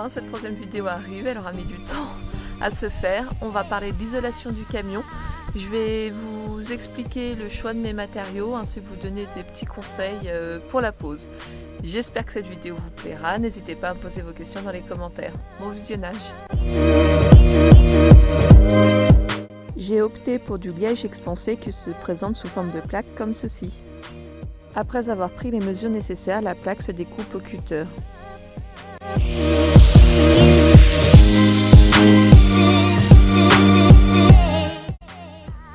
enfin cette troisième vidéo arrive, elle aura mis du temps à se faire. On va parler de l'isolation du camion. Je vais vous expliquer le choix de mes matériaux ainsi que vous donner des petits conseils pour la pose. J'espère que cette vidéo vous plaira. N'hésitez pas à me poser vos questions dans les commentaires. Bon visionnage. J'ai opté pour du liège expansé qui se présente sous forme de plaque comme ceci. Après avoir pris les mesures nécessaires, la plaque se découpe au cutter.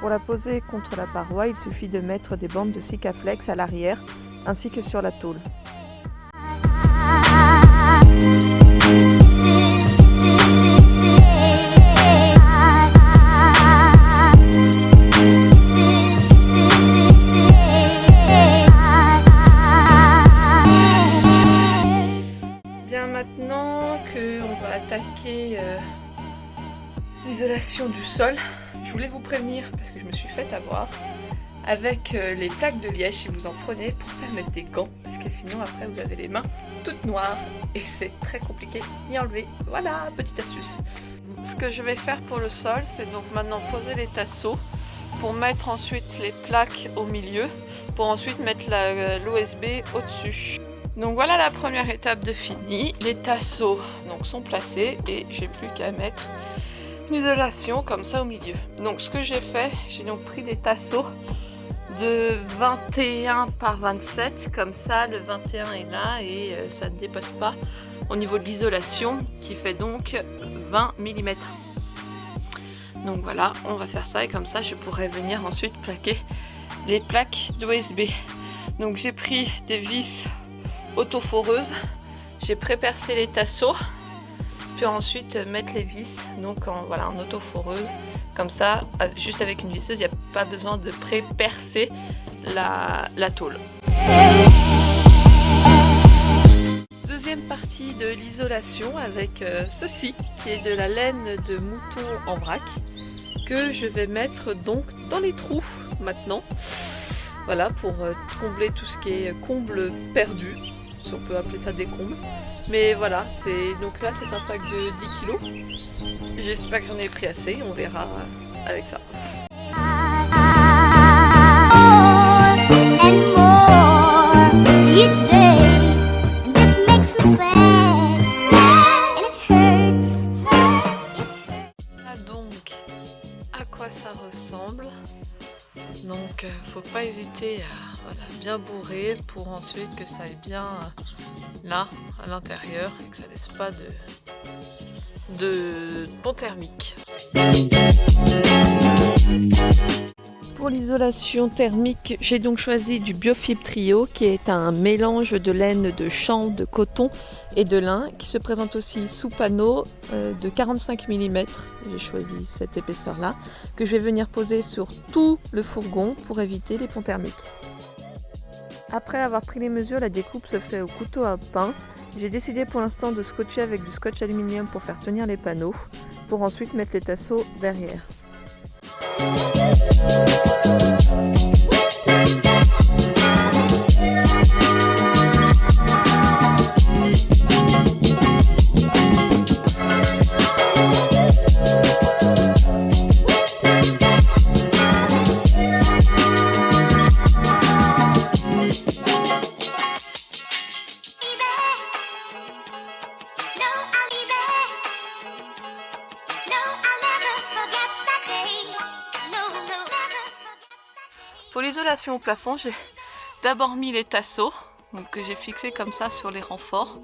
Pour la poser contre la paroi, il suffit de mettre des bandes de Sikaflex à l'arrière ainsi que sur la tôle. Bien, maintenant qu'on va attaquer l'isolation du sol, je voulais vous prévenir parce que je me suis fait avoir avec les plaques de liège. Si vous en prenez, pensez à mettre des gants parce que sinon après vous avez les mains toutes noires et c'est très compliqué d'y enlever. Voilà, petite astuce. Ce que je vais faire pour le sol, c'est donc maintenant poser les tasseaux pour mettre ensuite les plaques au milieu pour ensuite mettre l'OSB au-dessus. Donc voilà la première étape de fini. Les tasseaux donc sont placés et j'ai plus qu'à mettre l'isolation comme ça au milieu. Donc ce que j'ai fait, j'ai donc pris des tasseaux de 21 par 27, comme ça le 21 est là et ça ne dépasse pas au niveau de l'isolation qui fait donc 20 mm. Donc voilà, on va faire ça et comme ça je pourrai venir ensuite plaquer les plaques d'OSB. Donc j'ai pris des vis autoforeuses, j'ai pré-percé les tasseaux, puis ensuite mettre les vis donc en autoforeuse. Comme ça, juste avec une visseuse, il n'y a pas besoin de pré-percer la tôle. Deuxième partie de l'isolation avec ceci, qui est de la laine de mouton en vrac, que je vais mettre donc dans les trous maintenant. Voilà, pour combler tout ce qui est comble perdu, si on peut appeler ça des combles. Mais voilà, donc là c'est un sac de 10 kg. J'espère que j'en ai pris assez, on verra avec ça. Voilà donc à quoi ça ressemble. Donc faut pas hésiter à bien bourrer pour ensuite que ça aille bien là à l'intérieur et que ça laisse pas de pont thermique. Pour l'isolation thermique, j'ai donc choisi du Biofib Trio qui est un mélange de laine de chanvre, de coton et de lin qui se présente aussi sous panneau de 45 mm. J'ai choisi cette épaisseur là que je vais venir poser sur tout le fourgon pour éviter les ponts thermiques. Après avoir pris les mesures, la découpe se fait au couteau à pain. J'ai décidé pour l'instant de scotcher avec du scotch aluminium pour faire tenir les panneaux, pour ensuite mettre les tasseaux derrière. Pour l'isolation au plafond, j'ai d'abord mis les tasseaux que j'ai fixés comme ça sur les renforts.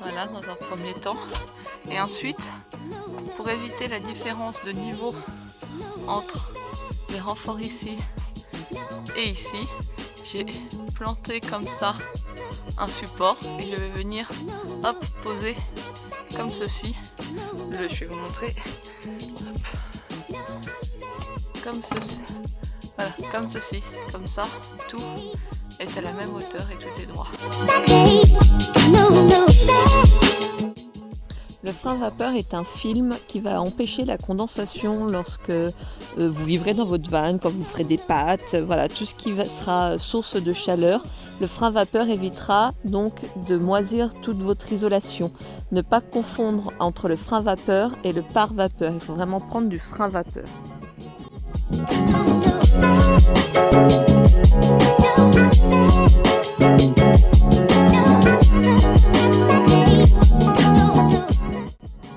Voilà, dans un premier temps. Et ensuite, pour éviter la différence de niveau entre les renforts ici et ici, j'ai planté comme ça un support et je vais venir poser comme ceci. Je vais vous montrer. Hop. Comme ceci. Voilà, comme ceci, comme ça, tout est à la même hauteur et tout est droit. Le frein vapeur est un film qui va empêcher la condensation lorsque vous vivrez dans votre van, quand vous ferez des pâtes, voilà, tout ce qui sera source de chaleur. Le frein vapeur évitera donc de moisir toute votre isolation. Ne pas confondre entre le frein vapeur et le pare-vapeur. Il faut vraiment prendre du frein vapeur.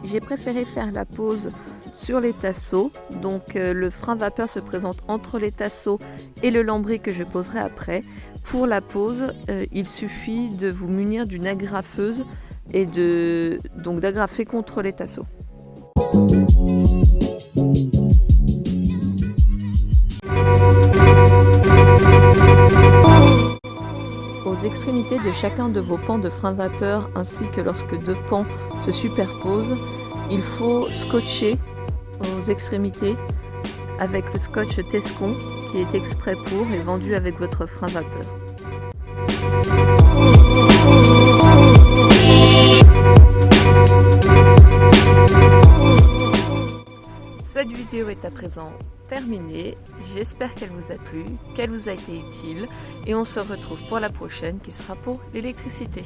J'ai préféré faire la pose sur les tasseaux, donc le frein vapeur se présente entre les tasseaux et le lambris que je poserai après. Pour la pose, il suffit de vous munir d'une agrafeuse et donc d'agrafer contre les tasseaux. Aux extrémités de chacun de vos pans de frein vapeur ainsi que lorsque deux pans se superposent, il faut scotcher aux extrémités avec le scotch Tescon qui est exprès pour et vendu avec votre frein vapeur. Cette vidéo est à présent terminée. J'espère qu'elle vous a plu, qu'elle vous a été utile et on se retrouve pour la prochaine qui sera pour l'électricité.